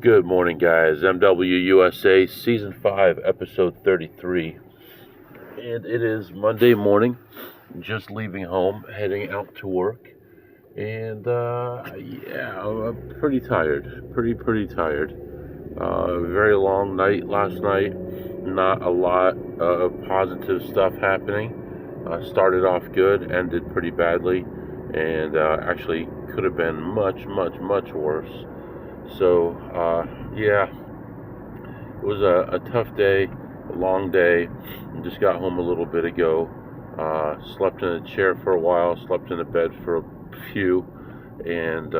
Good morning, guys. MWUSA Season 5, Episode 33. And it is Monday morning, just leaving home, heading out to work. And, I'm pretty tired. Pretty tired. Very long night last night. Not a lot of positive stuff happening. Started off good, ended pretty badly. And actually could have been much worse. So, it was a tough day, a long day. Just got home a little bit ago. Slept in a chair for a while, slept in a bed for a few, and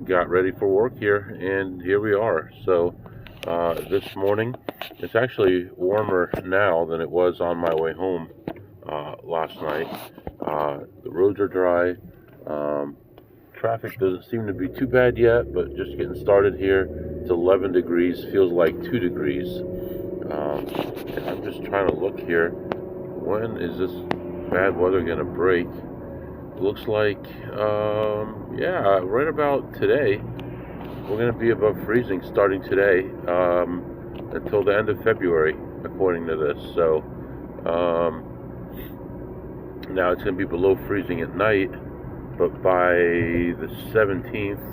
got ready for work here. And here we are. So, this morning, it's actually warmer now than it was on my way home last night. The roads are dry. Traffic doesn't seem to be too bad yet, but just getting started here. It's 11 degrees, feels like 2 degrees. And I'm just trying to look here. When is this bad weather going to break? Looks like, right about today. We're going to be above freezing starting today until the end of February, according to this. So, now it's going to be below freezing at night. But by the 17th,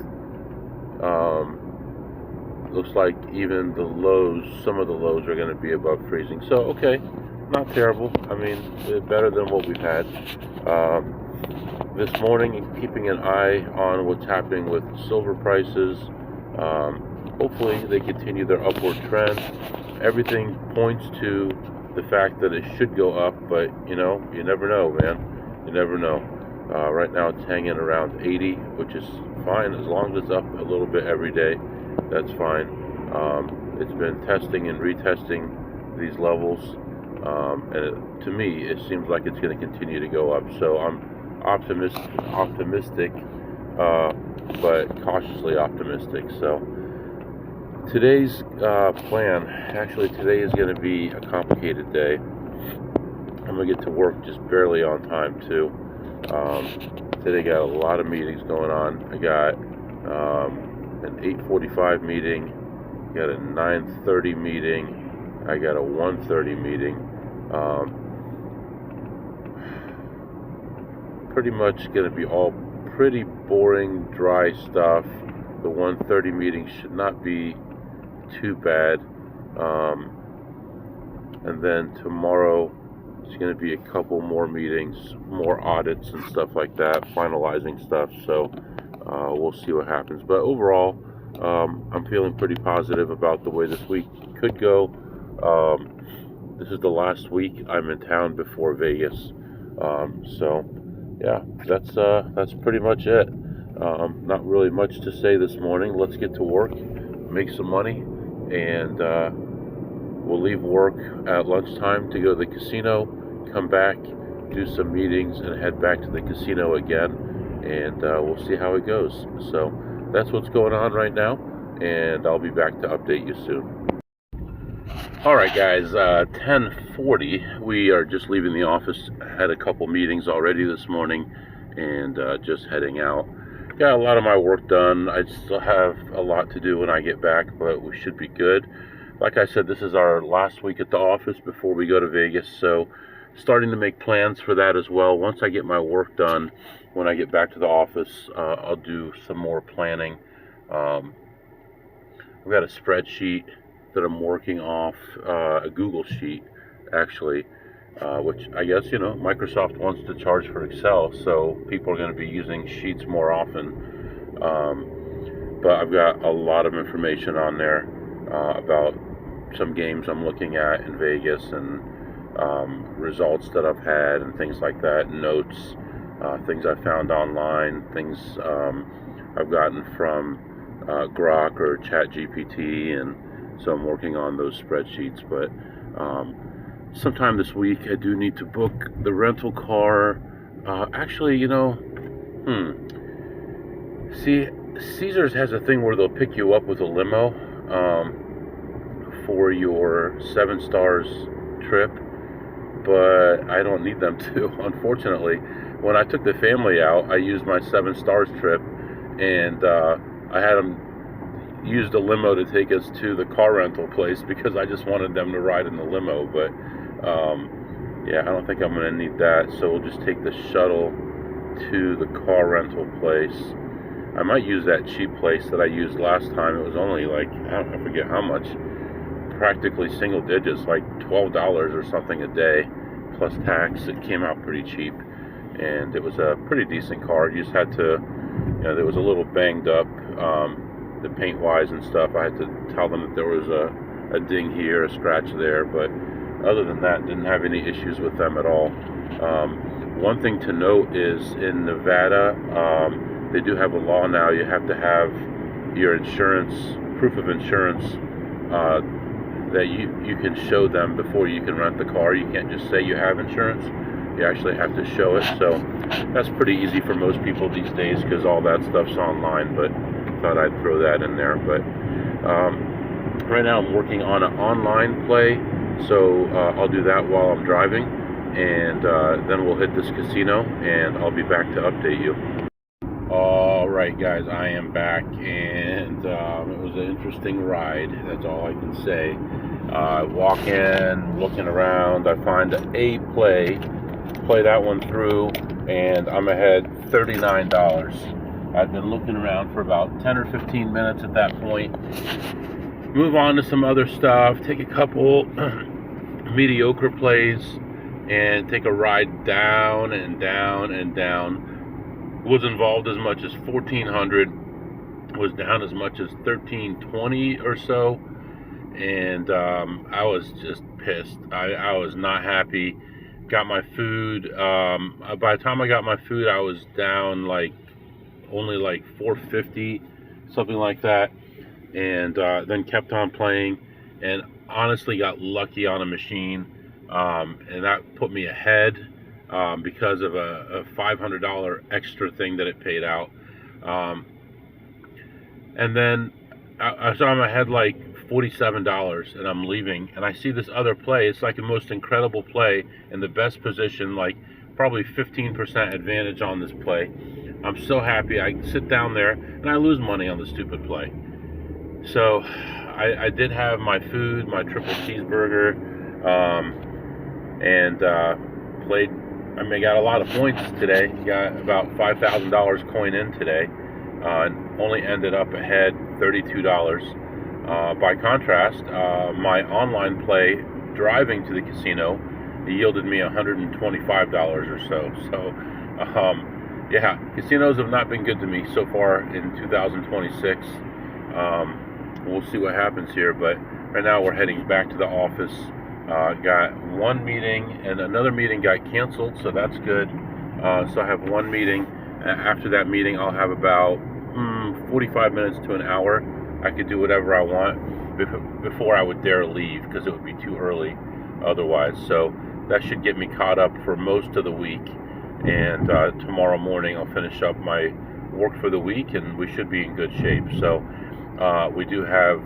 looks like even the lows, some of the lows are going to be above freezing. So, okay, not terrible. I mean, better than what we've had. This morning, keeping an eye on what's happening with silver prices. Hopefully, they continue their upward trend. Everything points to the fact that it should go up, but, you never know, man. You never know. Right now it's hanging around 80, which is fine as long as it's up a little bit every day. That's fine. It's been testing and retesting these levels, and to me, it seems like it's going to continue to go up. So I'm optimistic, but cautiously optimistic. So today's plan, actually, today is going to be a complicated day. I'm going to get to work just barely on time too. Today got a lot of meetings going on. I got an 8:45 meeting, got a 9:30 meeting, I got a 1:30 meeting. Pretty much going to be all pretty boring, dry stuff. The 1:30 meeting should not be too bad. And then tomorrow, it's going to be a couple more meetings, more audits and stuff like that, finalizing stuff. So we'll see what happens. But overall, I'm feeling pretty positive about the way this week could go. This is the last week I'm in town before Vegas. That's pretty much it. Not really much to say this morning. Let's get to work, make some money, and we'll leave work at lunchtime to go to the casino, come back, do some meetings, and head back to the casino again, and we'll see how it goes. So that's what's going on right now, and I'll be back to update you soon. Alright guys, 10:40, we are just leaving the office. Had a couple meetings already this morning, and just heading out. Got a lot of my work done. I still have a lot to do when I get back, but we should be good. Like I said, this is our last week at the office before we go to Vegas, so starting to make plans for that as well. Once I get my work done, when I get back to the office, I'll do some more planning. I've got a spreadsheet that I'm working off, a Google sheet, actually, which I guess, Microsoft wants to charge for Excel, so people are going to be using sheets more often. But I've got a lot of information on there about some games I'm looking at in Vegas, and results that I've had and things like that, notes, things I found online, things I've gotten from Grok or ChatGPT, and so I'm working on those spreadsheets. But sometime this week I do need to book the rental car. See, Caesars has a thing where they'll pick you up with a limo for your 7 stars trip, but I don't need them to, unfortunately. When I took the family out, I used my 7 stars trip, and I had them used a limo to take us to the car rental place because I just wanted them to ride in the limo. But yeah, I don't think I'm going to need that. So we'll just take the shuttle to the car rental place. I might use that cheap place that I used last time. It was only like, I forget how much, practically single digits, like $12 or something a day plus tax. It came out pretty cheap, and it was a pretty decent car. You just had to, it was a little banged up, the paint wise and stuff. I had to tell them that there was a ding here, a scratch there, but other than that, didn't have any issues with them at all. One thing to note is in Nevada, they do have a law now. You have to have your insurance, proof of insurance, that you can show them before you can rent the car. You can't just say you have insurance. You actually have to show it. So that's pretty easy for most people these days because all that stuff's online, but thought I'd throw that in there. But right now I'm working on an online play, so I'll do that while I'm driving, and then we'll hit this casino and I'll be back to update you. Alright guys, I am back, and it was an interesting ride, that's all I can say. I walk in, looking around, I find a play that one through, and I'm ahead $39. I've been looking around for about 10 or 15 minutes at that point. Move on to some other stuff, take a couple mediocre plays, and take a ride down and down and down. Was involved as much as 1,400, was down as much as 1,320 or so, and I was just pissed. I was not happy. Got my food. By the time I got my food, I was down like only like 450, something like that, and then kept on playing, and honestly got lucky on a machine, and that put me ahead. Because of a $500 extra thing that it paid out. And then so I'm ahead like $47, and I'm leaving, and I see this other play. It's like the most incredible play in the best position, like probably 15% advantage on this play. I'm so happy. I sit down there, and I lose money on the stupid play. So I did have my food, my triple cheeseburger, and played. I mean, got a lot of points today. Got about $5,000 coin in today. Only ended up ahead $32. By contrast, my online play driving to the casino yielded me $125 or so. So, yeah, casinos have not been good to me so far in 2026. We'll see what happens here, but right now we're heading back to the office. Got one meeting, and another meeting got canceled, so that's good. So I have one meeting. After that meeting, I'll have about 45 minutes to an hour. I could do whatever I want before I would dare leave, because it would be too early otherwise. So that should get me caught up for most of the week, and tomorrow morning I'll finish up my work for the week, and we should be in good shape. So we do have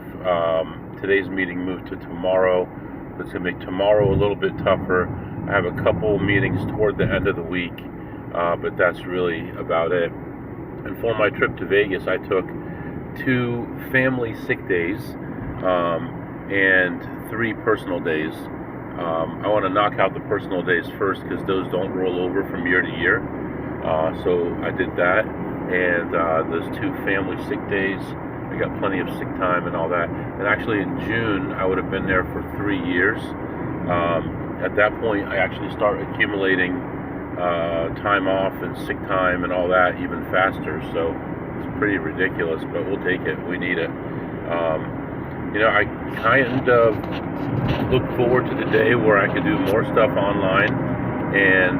today's meeting moved to tomorrow. It's going to make tomorrow a little bit tougher. I have a couple meetings toward the end of the week, but that's really about it. And for my trip to Vegas, I took 2 family sick days and 3 personal days. I want to knock out the personal days first because those don't roll over from year to year. So I did that, and those 2 family sick days, I got plenty of sick time and all that. And actually in June, I would have been there for 3 years. At that point, I actually start accumulating time off and sick time and all that even faster. So it's pretty ridiculous, but we'll take it. We need it. I kind of look forward to the day where I could do more stuff online and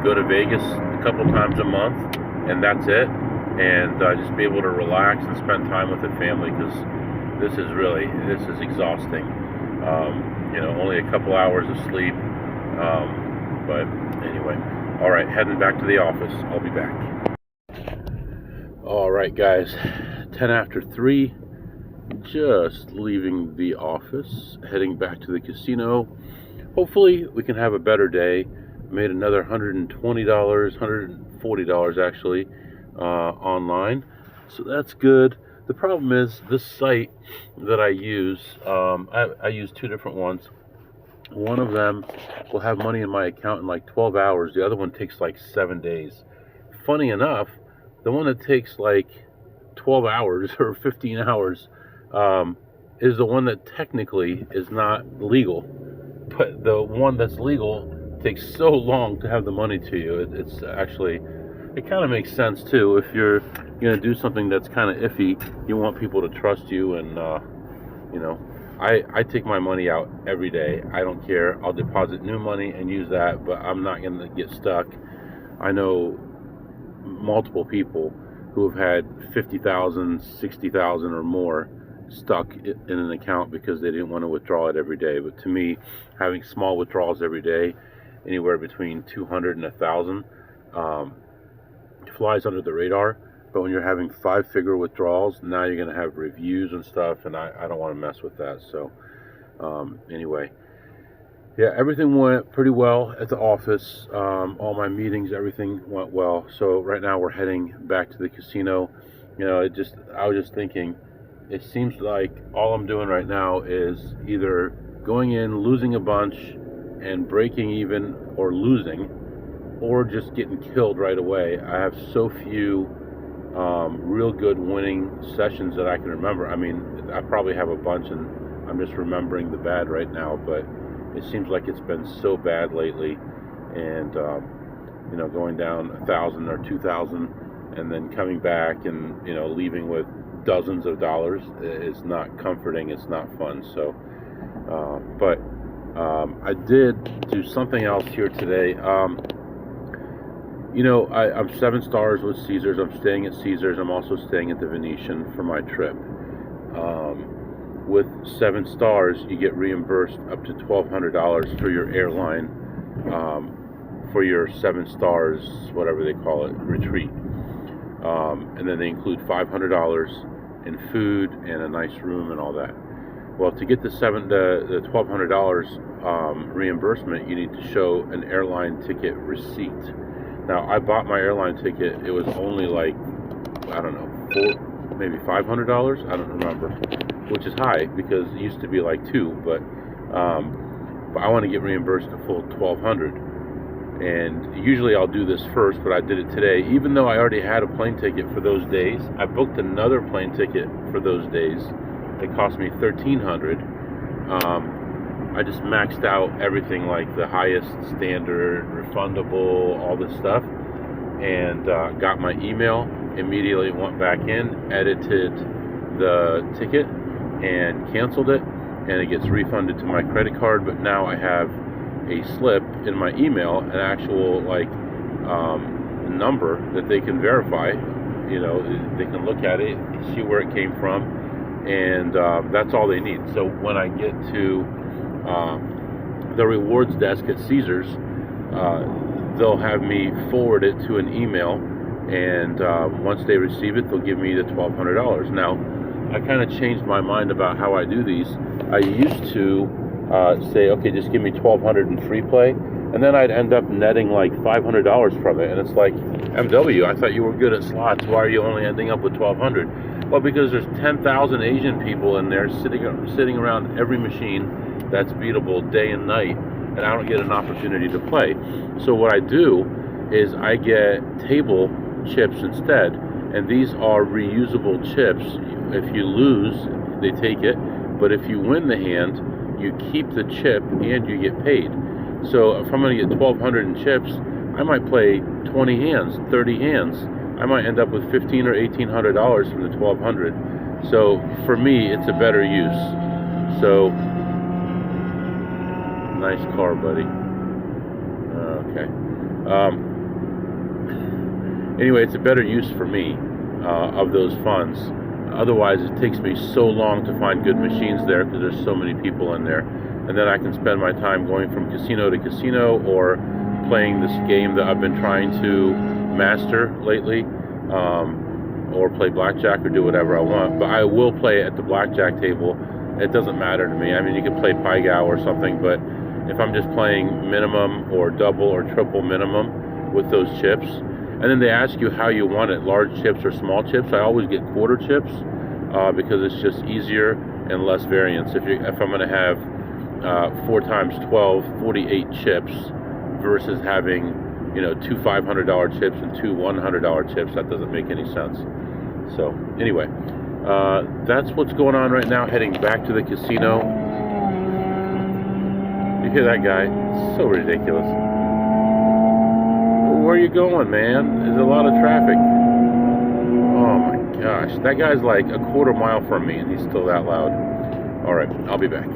go to Vegas a couple times a month, and that's it. And just be able to relax and spend time with the family, because this is exhausting. Only a couple hours of sleep. But anyway, all right, heading back to the office. I'll be back. All right, guys, 10 after 3. Just leaving the office, heading back to the casino. Hopefully, we can have a better day. Made another $120, $140 actually. Online, so that's good. The problem is this site that I use. I use two different ones. One of them will have money in my account in like 12 hours. The other one takes like 7 days. Funny enough, the one that takes like 12 hours or 15 hours is the one that technically is not legal. But the one that's legal takes so long to have the money to you. It's actually, it kind of makes sense too. If you're going to do something that's kind of iffy, you want people to trust you. And, you know, I take my money out every day. I don't care. I'll deposit new money and use that, but I'm not going to get stuck. I know multiple people who have had 50,000, 60,000 or more stuck in an account because they didn't want to withdraw it every day. But to me, having small withdrawals every day, anywhere between 200 and 1,000, flies under the radar. But when you're having 5-figure withdrawals, now you're going to have reviews and stuff, and I don't want to mess with that. So anyway, yeah, everything went pretty well at the office. All my meetings, everything went well. So right now we're heading back to the casino. You know, I was just thinking, it seems like all I'm doing right now is either going in, losing a bunch, and breaking even, or losing, or just getting killed right away. I have so few real good winning sessions that I can remember. I mean, I probably have a bunch, and I'm just remembering the bad right now, but it seems like it's been so bad lately. And you know, going down 1,000 or 2,000 and then coming back and, you know, leaving with dozens of dollars is not comforting. It's not fun. So but I did do something else here today. You know, I'm 7 stars with Caesars. I'm staying at Caesars. I'm also staying at the Venetian for my trip. With 7 stars, you get reimbursed up to $1,200 for your airline, for your 7 stars, whatever they call it, retreat. And then they include $500 in food and a nice room and all that. Well, to get the $1,200 reimbursement, you need to show an airline ticket receipt. Now, I bought my airline ticket. It was only like, I don't know, maybe $500. I don't remember, which is high because it used to be like $2. But I want to get reimbursed the full $1,200. And usually I'll do this first, but I did it today. Even though I already had a plane ticket for those days, I booked another plane ticket for those days. It cost me $1,300. I just maxed out everything, like the highest standard, refundable, all this stuff, and got my email. Immediately went back in, edited the ticket, and canceled it, and it gets refunded to my credit card. But now I have a slip in my email, an actual number that they can verify. You know, they can look at it, see where it came from, and that's all they need. So when I get to the rewards desk at Caesars, they'll have me forward it to an email, and once they receive it, they'll give me the $1,200. Now, I kind of changed my mind about how I do these. I used to say, okay, just give me $1,200 in free play, and then I'd end up netting like $500 from it. And it's like, MW, I thought you were good at slots. Why are you only ending up with $1,200? Well, because there's 10,000 Asian people in there sitting around every machine that's beatable day and night, and I don't get an opportunity to play. So what I do is I get table chips instead, and these are reusable chips. If you lose, they take it, but if you win the hand, you keep the chip and you get paid. So if I'm going to get $1,200 in chips, I might play 20 hands, 30 hands. I might end up with $1,500 or $1,800 from the $1,200. So for me, it's a better use. So nice car, buddy. Okay. Anyway, it's a better use for me of those funds. Otherwise, it takes me so long to find good machines there because there's so many people in there. And then I can spend my time going from casino to casino or playing this game that I've been trying to master lately, or play blackjack or do whatever I want. But I will play at the blackjack table. It doesn't matter to me. I mean, you can play Pai Gow or something, but if I'm just playing minimum or double or triple minimum with those chips, and then they ask you how you want it, large chips or small chips, I always get quarter chips. because it's just easier and less variance. If I'm going to have 4 times 12, 48 chips versus having, you know, 2 $500 chips and 2 $100 chips, that doesn't make any sense. So anyway, that's what's going on right now. Heading back to the casino. You hear that guy? So ridiculous. Where are you going, man? There's a lot of traffic. Oh my gosh, that guy's like a quarter mile from me and he's still that loud. All right, I'll be back.